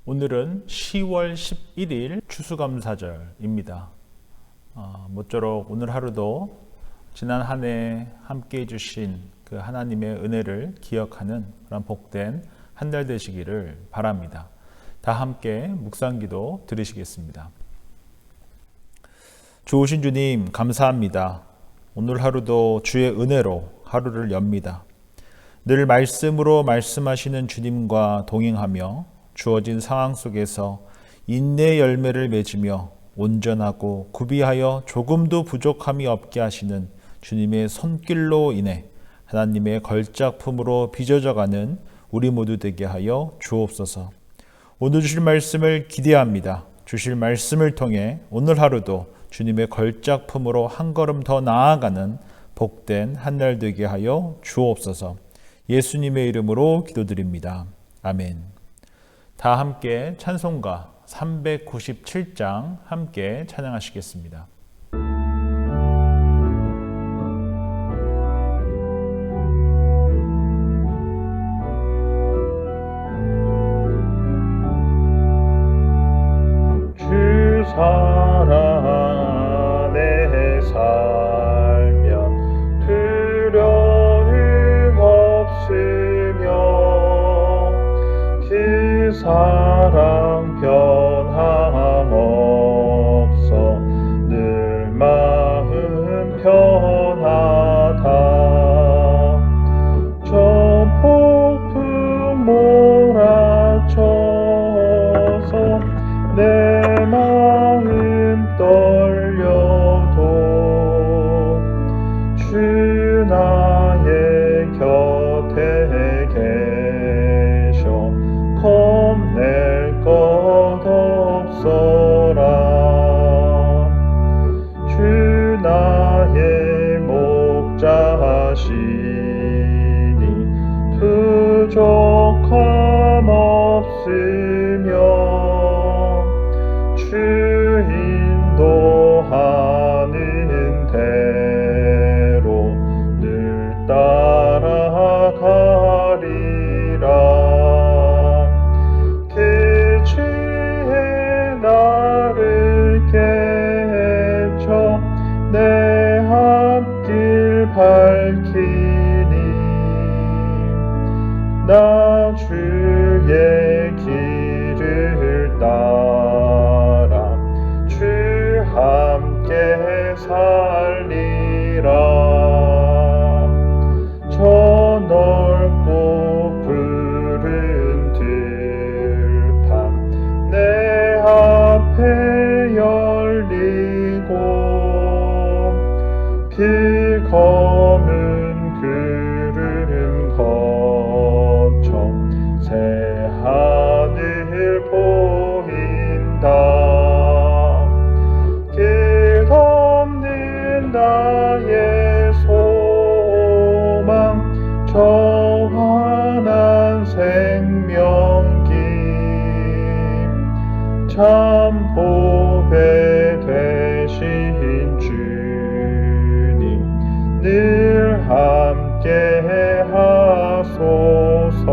오늘은 10월 11일 추수감사절입니다. 모쪼록 오늘 하루도 지난 한 해 함께 해주신 그 하나님의 은혜를 기억하는 그런 복된 한 달 되시기를 바랍니다. 다 함께 묵상기도 들으시겠습니다. 좋으신 주님 감사합니다. 오늘 하루도 주의 은혜로 하루를 엽니다. 늘 말씀으로 말씀하시는 주님과 동행하며 주어진 상황 속에서 인내의 열매를 맺으며 온전하고 구비하여 조금도 부족함이 없게 하시는 주님의 손길로 인해 하나님의 걸작품으로 빚어져가는 우리 모두 되게 하여 주옵소서. 오늘 주실 말씀을 기대합니다. 주실 말씀을 통해 오늘 하루도 주님의 걸작품으로 한 걸음 더 나아가는 복된 한 날 되게 하여 주옵소서. 예수님의 이름으로 기도드립니다. 아멘. 다 함께 찬송가 397장 함께 찬양하시겠습니다. 주 안에 살면 두려움 없으며 그 사랑 변함없어 늘 마음 편하다. 저 폭풍 몰아쳐서 내 마음 떨려도 주 나의 곁에 계셔 겁낼 것 없어라. 주 나의 목자시니 부족함 없으며 주 인도하는 대로 늘 따라가리라. 그 주의 나를 깨쳐 내 앞길 밝히니 나 주의 길을 따라 주 함께 살리라. 저 넓고 푸른 들판 내 앞에 열리고 그 검은 구름 거쳐 새 하늘 보인다. 끝없는 나의 소망 정한한 생명길 참 보배 되신 주님 늘 함께 하소서.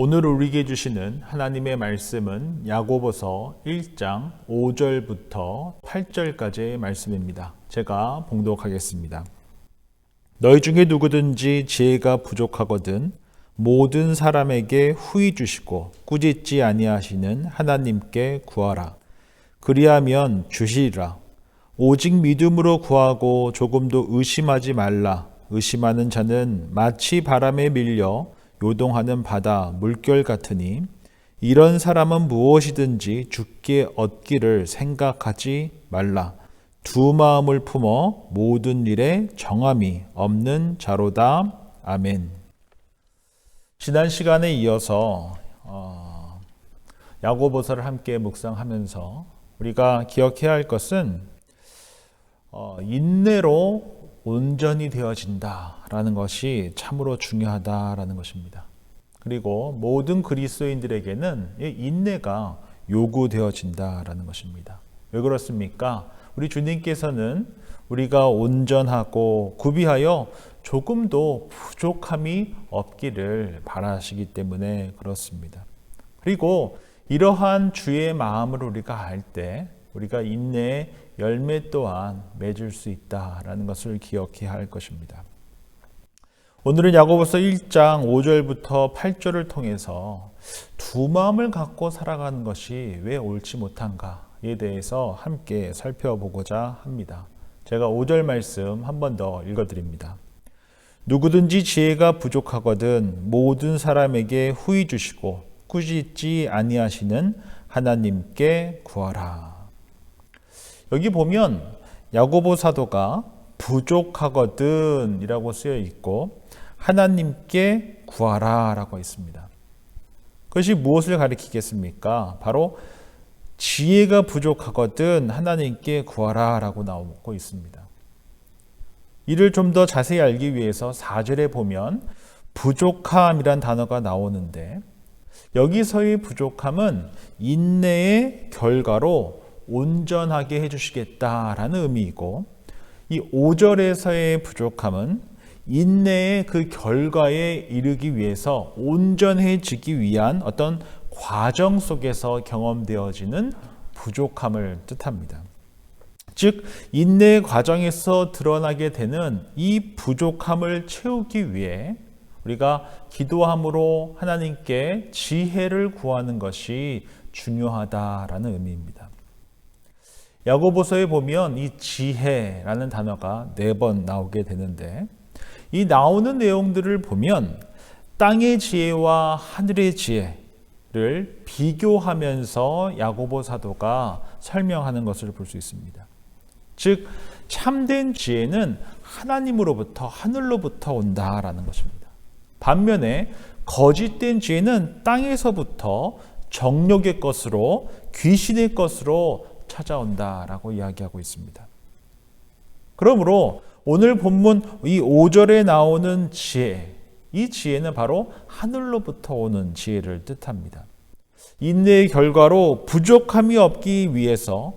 오늘 우리에게 주시는 하나님의 말씀은 야고보서 1장 5절부터 8절까지의 말씀입니다. 제가 봉독하겠습니다. 너희 중에 누구든지 지혜가 부족하거든 모든 사람에게 후히 주시고 꾸짖지 아니하시는 하나님께 구하라. 그리하면 주시리라. 오직 믿음으로 구하고 조금도 의심하지 말라. 의심하는 자는 마치 바람에 밀려 요동하는 바다 물결 같으니 이런 사람은 무엇이든지 주께 얻기를 생각하지 말라. 두 마음을 품어 모든 일에 정함이 없는 자로다. 아멘. 지난 시간에 이어서 야고보서를 함께 묵상하면서 우리가 기억해야 할 것은 인내로 온전히 되어진다라는 것이 참으로 중요하다라는 것입니다. 그리고 모든 그리스도인들에게는 이 인내가 요구되어진다라는 것입니다. 왜 그렇습니까? 우리 주님께서는 우리가 온전하고 구비하여 조금도 부족함이 없기를 바라시기 때문에 그렇습니다. 그리고 이러한 주의 마음을 우리가 알 때 우리가 인내의 열매 또한 맺을 수 있다라는 것을 기억해야 할 것입니다. 오늘은 야고보서 1장 5절부터 8절을 통해서 두 마음을 갖고 살아가는 것이 왜 옳지 못한가에 대해서 함께 살펴보고자 합니다. 제가 5절 말씀 한 번 더 읽어드립니다. 누구든지 지혜가 부족하거든 모든 사람에게 후히 주시고 꾸짖지 아니하시는 하나님께 구하라. 여기 보면 야고보 사도가 부족하거든 이라고 쓰여 있고 하나님께 구하라 라고 있습니다. 그것이 무엇을 가리키겠습니까? 바로 지혜가 부족하거든 하나님께 구하라 라고 나오고 있습니다. 이를 좀 더 자세히 알기 위해서 4절에 보면 부족함이란 단어가 나오는데 여기서의 부족함은 인내의 결과로 온전하게 해주시겠다라는 의미이고 이 5절에서의 부족함은 인내의 그 결과에 이르기 위해서 온전해지기 위한 어떤 과정 속에서 경험되어지는 부족함을 뜻합니다. 즉 인내의 과정에서 드러나게 되는 이 부족함을 채우기 위해 우리가 기도함으로 하나님께 지혜를 구하는 것이 중요하다라는 의미입니다. 야고보서에 보면 이 지혜라는 단어가 4번 나오게 되는데 이 나오는 내용들을 보면 땅의 지혜와 하늘의 지혜를 비교하면서 야고보 사도가 설명하는 것을 볼 수 있습니다. 즉 참된 지혜는 하나님으로부터 하늘로부터 온다라는 것입니다. 반면에 거짓된 지혜는 땅에서부터 정욕의 것으로 귀신의 것으로 찾아온다라고 이야기하고 있습니다. 그러므로 오늘 본문 이 5절에 나오는 지혜, 이 지혜는 바로 하늘로부터 오는 지혜를 뜻합니다. 인내의 결과로 부족함이 없기 위해서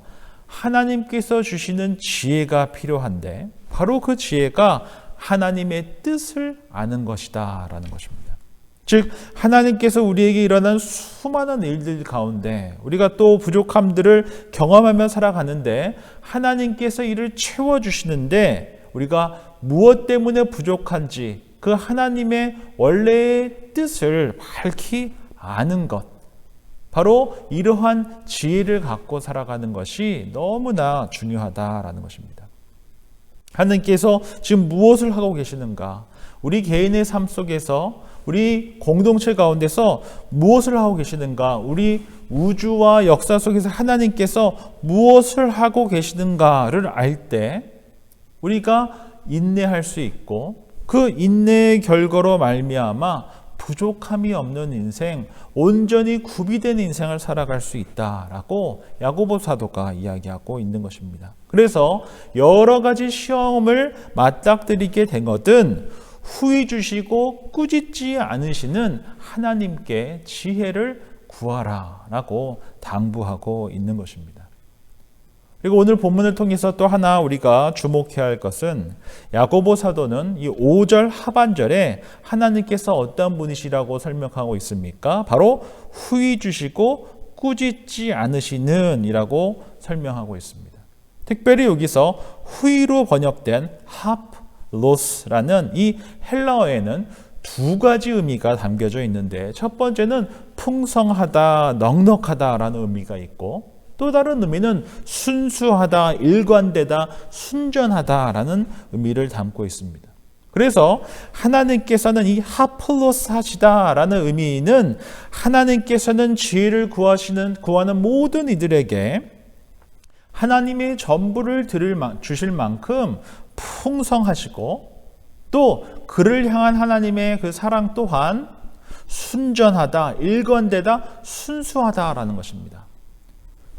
하나님께서 주시는 지혜가 필요한데 바로 그 지혜가 하나님의 뜻을 아는 것이다 라는 것입니다. 즉 하나님께서 우리에게 일어난 수많은 일들 가운데 우리가 또 부족함들을 경험하며 살아가는데 하나님께서 이를 채워주시는데 우리가 무엇 때문에 부족한지 그 하나님의 원래의 뜻을 밝히 아는 것, 바로 이러한 지혜를 갖고 살아가는 것이 너무나 중요하다라는 것입니다. 하나님께서 지금 무엇을 하고 계시는가? 우리 개인의 삶 속에서 우리 공동체 가운데서 무엇을 하고 계시는가? 우리 우주와 역사 속에서 하나님께서 무엇을 하고 계시는가를 알 때 우리가 인내할 수 있고 그 인내의 결과로 말미암아 부족함이 없는 인생, 온전히 구비된 인생을 살아갈 수 있다라고 야고보 사도가 이야기하고 있는 것입니다. 그래서 여러 가지 시험을 맞닥뜨리게 되거든 후히 주시고 꾸짖지 않으시는 하나님께 지혜를 구하라라고 당부하고 있는 것입니다. 그리고 오늘 본문을 통해서 또 하나 우리가 주목해야 할 것은 야고보 사도는 이 5절 하반절에 하나님께서 어떤 분이시라고 설명하고 있습니까? 바로 후히 주시고 꾸짖지 않으시는 이라고 설명하고 있습니다. 특별히 여기서 후히로 번역된 하플로스라는 이 헬라어에는 두 가지 의미가 담겨져 있는데 첫 번째는 풍성하다, 넉넉하다라는 의미가 있고 또 다른 의미는 순수하다, 일관되다, 순전하다라는 의미를 담고 있습니다. 그래서 하나님께서는 이 하플로스 하시다라는 의미는 하나님께서는 지혜를 구하는 모든 이들에게 하나님의 전부를 주실 만큼 풍성하시고 또 그를 향한 하나님의 그 사랑 또한 순전하다, 일관되다, 순수하다라는 것입니다.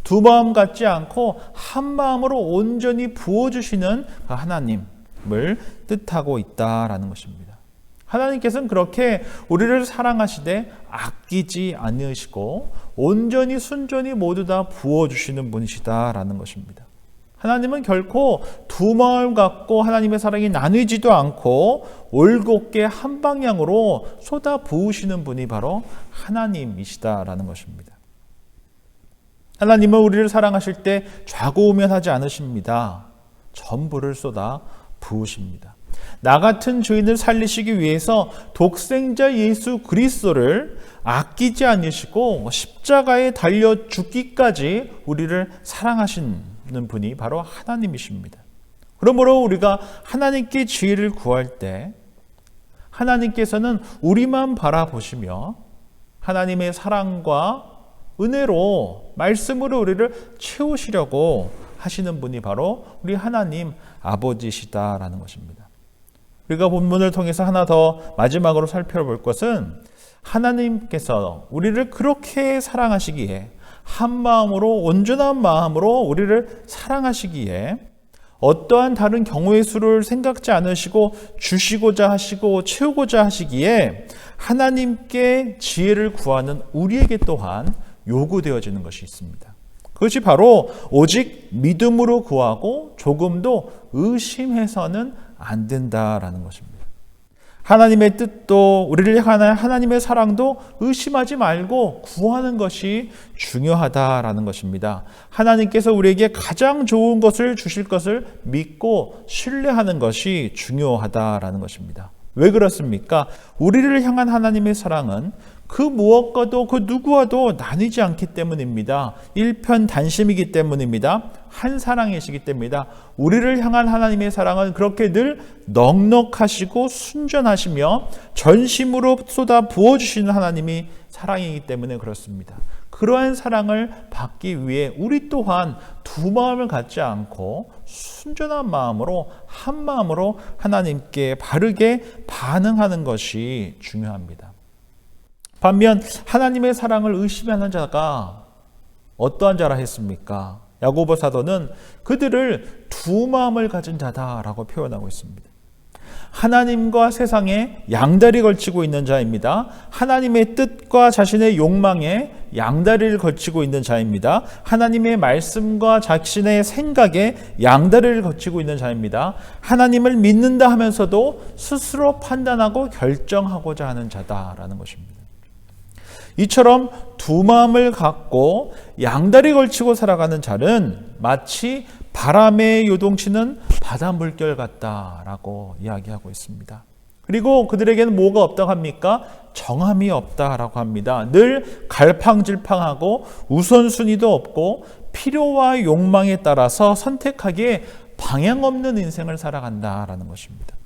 두 마음 같지 않고 한 마음으로 온전히 부어주시는 그 하나님을 뜻하고 있다라는 것입니다. 하나님께서는 그렇게 우리를 사랑하시되 아끼지 않으시고 온전히 순전히 모두 다 부어주시는 분이시다라는 것입니다. 하나님은 결코 두 마음 갖고 하나님의 사랑이 나뉘지도 않고 올곧게 한 방향으로 쏟아 부으시는 분이 바로 하나님이시다라는 것입니다. 하나님은 우리를 사랑하실 때 좌고우면하지 않으십니다. 전부를 쏟아 부으십니다. 나 같은 죄인을 살리시기 위해서 독생자 예수 그리스도를 아끼지 않으시고 십자가에 달려 죽기까지 우리를 사랑하시는 분이 바로 하나님이십니다. 그러므로 우리가 하나님께 지혜를 구할 때 하나님께서는 우리만 바라보시며 하나님의 사랑과 은혜로 말씀으로 우리를 채우시려고 하시는 분이 바로 우리 하나님 아버지시다라는 것입니다. 우리가 본문을 통해서 하나 더 마지막으로 살펴볼 것은 하나님께서 우리를 그렇게 사랑하시기에 한 마음으로 온전한 마음으로 우리를 사랑하시기에 어떠한 다른 경우의 수를 생각지 않으시고 주시고자 하시고 채우고자 하시기에 하나님께 지혜를 구하는 우리에게 또한 요구되어지는 것이 있습니다. 그것이 바로 오직 믿음으로 구하고 조금도 의심해서는 안 된다라는 것입니다. 하나님의 뜻도 우리를 향한 하나님의 사랑도 의심하지 말고 구하는 것이 중요하다라는 것입니다. 하나님께서 우리에게 가장 좋은 것을 주실 것을 믿고 신뢰하는 것이 중요하다라는 것입니다. 왜 그렇습니까? 우리를 향한 하나님의 사랑은 그 무엇과도 그 누구와도 나뉘지 않기 때문입니다. 일편단심이기 때문입니다. 한 사랑이시기 때문입니다. 우리를 향한 하나님의 사랑은 그렇게 늘 넉넉하시고 순전하시며 전심으로 쏟아 부어주시는 하나님이 사랑이기 때문에 그렇습니다. 그러한 사랑을 받기 위해 우리 또한 두 마음을 갖지 않고 순전한 마음으로 한 마음으로 하나님께 바르게 반응하는 것이 중요합니다. 반면 하나님의 사랑을 의심하는 자가 어떠한 자라 했습니까? 야고보 사도는 그들을 두 마음을 가진 자다라고 표현하고 있습니다. 하나님과 세상에 양다리 걸치고 있는 자입니다. 하나님의 뜻과 자신의 욕망에 양다리를 걸치고 있는 자입니다. 하나님의 말씀과 자신의 생각에 양다리를 걸치고 있는 자입니다. 하나님을 믿는다 하면서도 스스로 판단하고 결정하고자 하는 자다라는 것입니다. 이처럼 두 마음을 갖고 양다리 걸치고 살아가는 자는 마치 바람에 요동치는 바다 물결 같다라고 이야기하고 있습니다. 그리고 그들에게는 뭐가 없다고 합니까? 정함이 없다라고 합니다. 늘 갈팡질팡하고 우선순위도 없고 필요와 욕망에 따라서 선택하기에 방향 없는 인생을 살아간다라는 것입니다.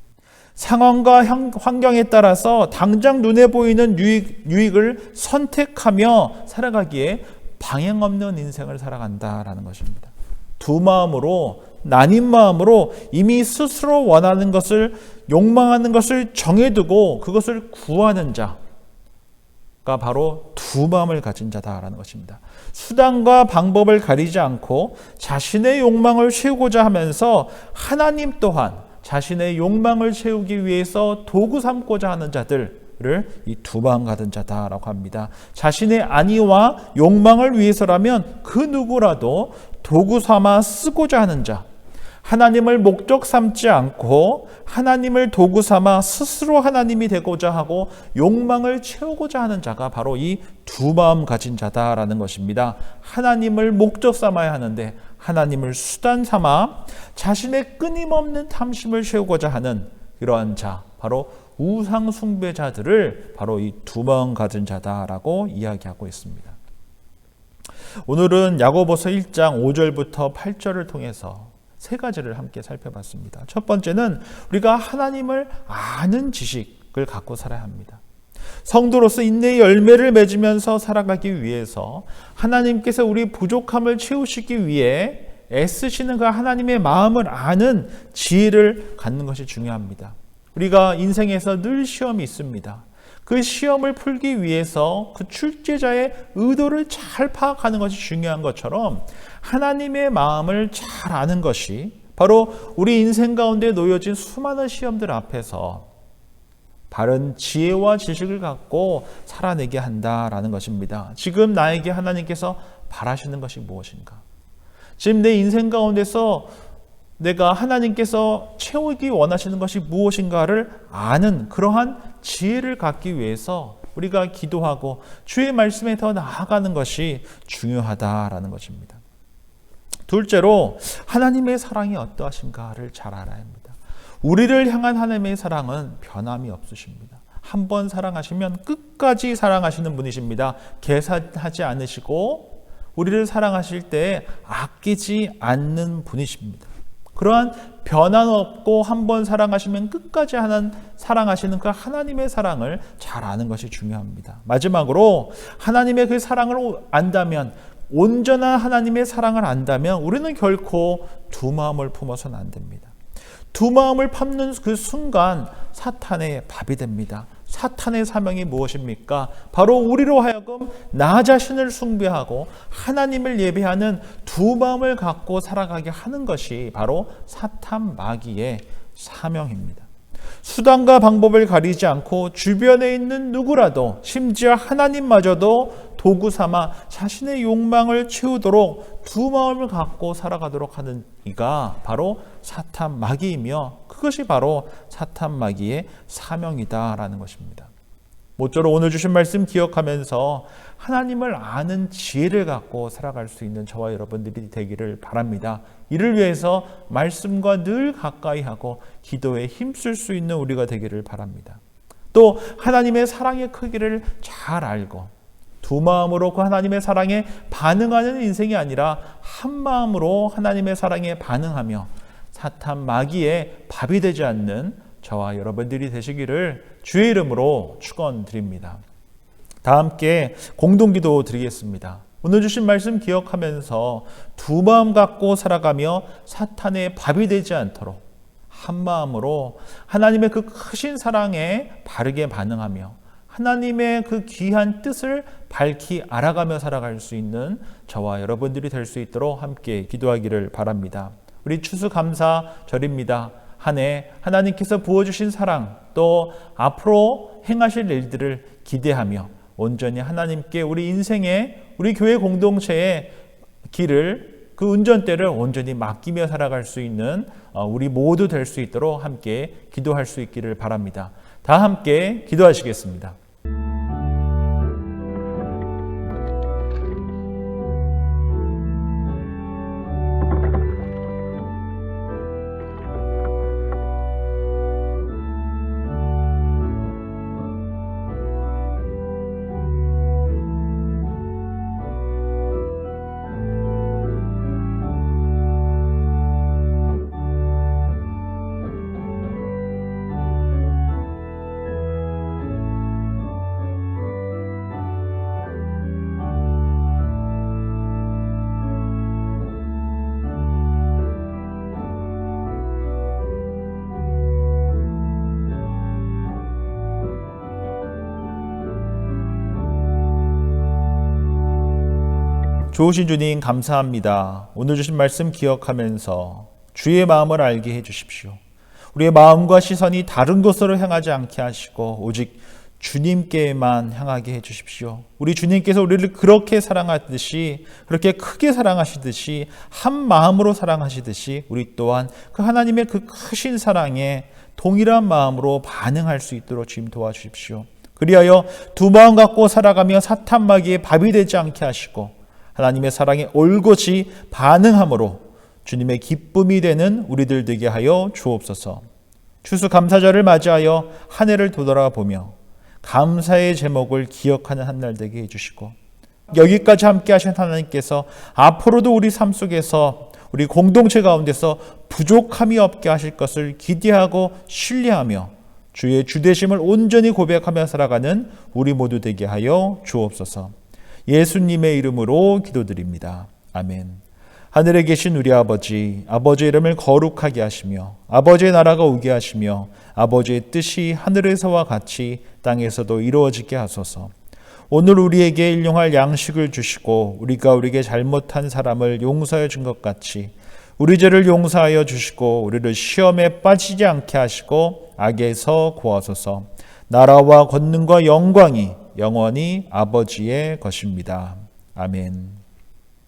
상황과 환경에 따라서 당장 눈에 보이는 유익을 선택하며 살아가기에 방향 없는 인생을 살아간다라는 것입니다. 두 마음으로 나뉜 마음으로 이미 스스로 원하는 것을 욕망하는 것을 정해두고 그것을 구하는 자가 바로 두 마음을 가진 자다라는 것입니다. 수단과 방법을 가리지 않고 자신의 욕망을 채우고자 하면서 하나님 또한 자신의 욕망을 채우기 위해서 도구 삼고자 하는 자들을 이 두 마음 가진 자다라고 합니다. 자신의 안위와 욕망을 위해서라면 그 누구라도 도구 삼아 쓰고자 하는 자, 하나님을 목적 삼지 않고 하나님을 도구 삼아 스스로 하나님이 되고자 하고 욕망을 채우고자 하는 자가 바로 이 두 마음 가진 자다라는 것입니다. 하나님을 목적 삼아야 하는데 하나님을 수단 삼아 자신의 끊임없는 탐심을 채우고자 하는 이러한 자, 바로 우상 숭배자들을 바로 이 두 마음 가진 자다라고 이야기하고 있습니다. 오늘은 야고보서 1장 5절부터 8절을 통해서 세 가지를 함께 살펴봤습니다. 첫 번째는 우리가 하나님을 아는 지식을 갖고 살아야 합니다. 성도로서 인내의 열매를 맺으면서 살아가기 위해서 하나님께서 우리 부족함을 채우시기 위해 애쓰시는 그 하나님의 마음을 아는 지혜를 갖는 것이 중요합니다. 우리가 인생에서 늘 시험이 있습니다. 그 시험을 풀기 위해서 그 출제자의 의도를 잘 파악하는 것이 중요한 것처럼 하나님의 마음을 잘 아는 것이 바로 우리 인생 가운데 놓여진 수많은 시험들 앞에서 바른 지혜와 지식을 갖고 살아내게 한다라는 것입니다. 지금 나에게 하나님께서 바라시는 것이 무엇인가? 지금 내 인생 가운데서 내가 하나님께서 채우기 원하시는 것이 무엇인가를 아는 그러한 지혜를 갖기 위해서 우리가 기도하고 주의 말씀에 더 나아가는 것이 중요하다라는 것입니다. 둘째로 하나님의 사랑이 어떠하신가를 잘 알아야 합니다. 우리를 향한 하나님의 사랑은 변함이 없으십니다. 한 번 사랑하시면 끝까지 사랑하시는 분이십니다. 계산하지 않으시고 우리를 사랑하실 때 아끼지 않는 분이십니다. 그러한 변함없고 한 번 사랑하시면 끝까지 사랑하시는 그 하나님의 사랑을 잘 아는 것이 중요합니다. 마지막으로 하나님의 그 사랑을 안다면, 온전한 하나님의 사랑을 안다면 우리는 결코 두 마음을 품어서는 안 됩니다. 두 마음을 품는 그 순간 사탄의 밥이 됩니다. 사탄의 사명이 무엇입니까? 바로 우리로 하여금 나 자신을 숭배하고 하나님을 예배하는 두 마음을 갖고 살아가게 하는 것이 바로 사탄 마귀의 사명입니다. 수단과 방법을 가리지 않고 주변에 있는 누구라도, 심지어 하나님마저도 도구 삼아 자신의 욕망을 채우도록 두 마음을 갖고 살아가도록 하는 이가 바로 사탄 마귀이며, 그것이 바로 사탄 마귀의 사명이다라는 것입니다. 모쪼록 오늘 주신 말씀 기억하면서 하나님을 아는 지혜를 갖고 살아갈 수 있는 저와 여러분들이 되기를 바랍니다. 이를 위해서 말씀과 늘 가까이 하고 기도에 힘쓸 수 있는 우리가 되기를 바랍니다. 또 하나님의 사랑의 크기를 잘 알고 두 마음으로 그 하나님의 사랑에 반응하는 인생이 아니라 한 마음으로 하나님의 사랑에 반응하며 사탄 마귀의 밥이 되지 않는 저와 여러분들이 되시기를 주의 이름으로 축원드립니다. 다 함께 공동기도 드리겠습니다. 오늘 주신 말씀 기억하면서 두 마음 갖고 살아가며 사탄의 밥이 되지 않도록 한 마음으로 하나님의 그 크신 사랑에 바르게 반응하며 하나님의 그 귀한 뜻을 밝히 알아가며 살아갈 수 있는 저와 여러분들이 될 수 있도록 함께 기도하기를 바랍니다. 우리 추수감사절입니다. 한 해 하나님께서 부어주신 사랑, 또 앞으로 행하실 일들을 기대하며 온전히 하나님께 우리 인생의, 우리 교회 공동체의 길을, 그 운전대를 온전히 맡기며 살아갈 수 있는 우리 모두 될 수 있도록 함께 기도할 수 있기를 바랍니다. 다 함께 기도하시겠습니다. 좋으신 주님 감사합니다. 오늘 주신 말씀 기억하면서 주의 마음을 알게 해주십시오. 우리의 마음과 시선이 다른 곳으로 향하지 않게 하시고 오직 주님께만 향하게 해주십시오. 우리 주님께서 우리를 그렇게 사랑하듯이, 그렇게 크게 사랑하시듯이, 한 마음으로 사랑하시듯이 우리 또한 그 하나님의 그 크신 사랑에 동일한 마음으로 반응할 수 있도록 주님 도와주십시오. 그리하여 두 마음 갖고 살아가며 사탄 마귀의 밥이 되지 않게 하시고 하나님의 사랑에 올곧이 반응함으로 주님의 기쁨이 되는 우리들 되게 하여 주옵소서. 추수감사절을 맞이하여 한 해를 되돌아보며 감사의 제목을 기억하는 한 날 되게 해주시고, 여기까지 함께 하신 하나님께서 앞으로도 우리 삶 속에서, 우리 공동체 가운데서 부족함이 없게 하실 것을 기대하고 신뢰하며 주의 주되심을 온전히 고백하며 살아가는 우리 모두 되게 하여 주옵소서. 예수님의 이름으로 기도드립니다. 아멘. 하늘에 계신 우리 아버지, 아버지의 이름을 거룩하게 하시며 아버지의 나라가 오게 하시며 아버지의 뜻이 하늘에서와 같이 땅에서도 이루어지게 하소서. 오늘 우리에게 일용할 양식을 주시고 우리가 우리에게 잘못한 사람을 용서해 준 것 같이 우리 죄를 용서하여 주시고 우리를 시험에 빠지지 않게 하시고 악에서 구하소서. 나라와 권능과 영광이 영원히 아버지의 것입니다. 아멘.